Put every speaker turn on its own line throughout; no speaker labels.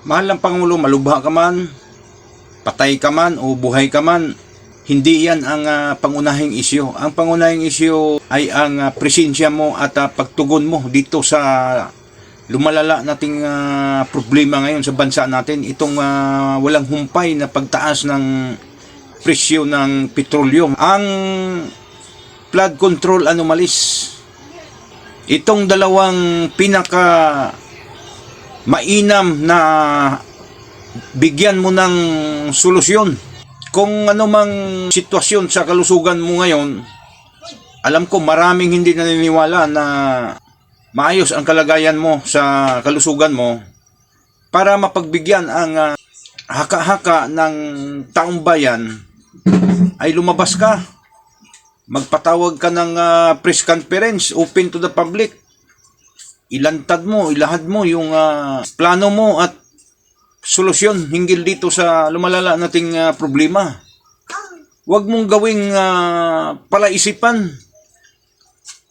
Mahal ng Pangulo, malubha ka man, patay ka man o buhay ka man, hindi yan ang pangunahing isyu. Ang pangunahing isyu ay ang presensya mo at pagtugon mo dito sa lumalala nating problema ngayon sa bansa natin. Itong walang humpay na pagtaas ng presyo ng petrolyo. Ang flood control anomalies. Itong dalawang pinaka mainam na bigyan mo ng solusyon. Kung ano mang sitwasyon sa kalusugan mo ngayon, alam ko maraming hindi naniniwala na maayos ang kalagayan mo sa kalusugan mo para mapagbigyan ang haka-haka ng taong bayan ay lumabas ka. Magpatawag ka ng press conference, open to the public. Ilantad mo, ilahad mo yung plano mo at solusyon hinggil dito sa lumalala nating problema. Huwag mong gawing palaisipan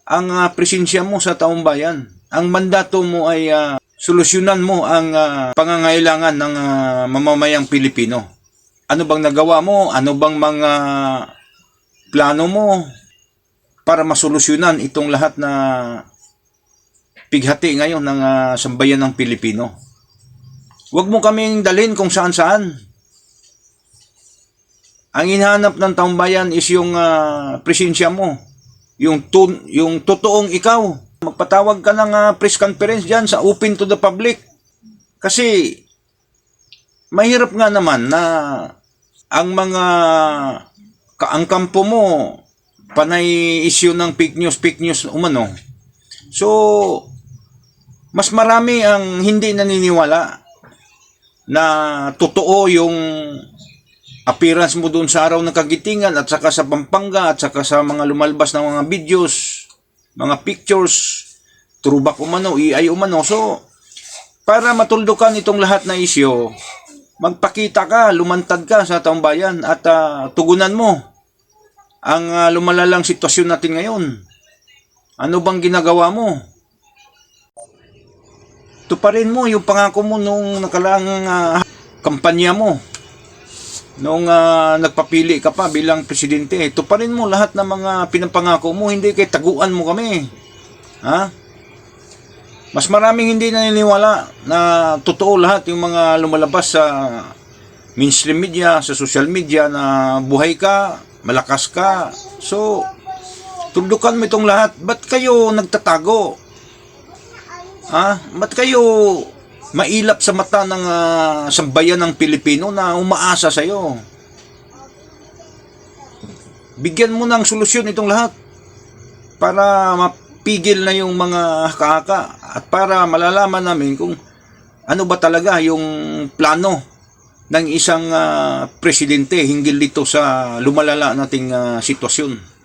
ang presensya mo sa taong bayan. Ang mandato mo ay solusyonan mo ang pangangailangan ng mamamayang Pilipino. Ano bang nagawa mo? Ano bang mga plano mo para masolusyonan itong lahat na pighati ngayon ng sambayan ng Pilipino? Huwag mo kaming dalhin kung saan-saan. Ang hinahanap ng taong bayan is yung presensya mo. Yung totoong ikaw. Magpatawag ka ng press conference dyan sa open to the public. Kasi mahirap nga naman na ang ang kampo mo panay issue ng fake news umano. So, mas marami ang hindi naniniwala na totoo yung appearance mo doon sa araw ng Kagitingan at saka sa Pampanga at saka sa mga lumalabas ng mga videos, mga pictures, trubak umano, AI umano. So, para matuldukan itong lahat na isyo, magpakita ka, lumantad ka sa taong bayan at tugunan mo ang lumalalang sitwasyon natin ngayon. Ano bang ginagawa mo? Tuparin mo yung pangako mo nung nakalaang kampanya mo. Nung nagpapili ka pa bilang presidente. Tuparin mo lahat ng mga pinapangako mo. Hindi kay taguan mo kami. Ha? Mas maraming hindi naniniwala na totoo lahat yung mga lumalabas sa mainstream media, sa social media na buhay ka, malakas ka. So, tuldukan mo itong lahat. Ba't kayo nagtatago? Ba't kayo mailap sa mata ng sambayan ng Pilipino na umaasa sa'yo? Bigyan mo ng solusyon itong lahat para mapigil na yung mga haka-haka at para malalaman namin kung ano ba talaga yung plano ng isang presidente hinggil dito sa lumalala nating sitwasyon.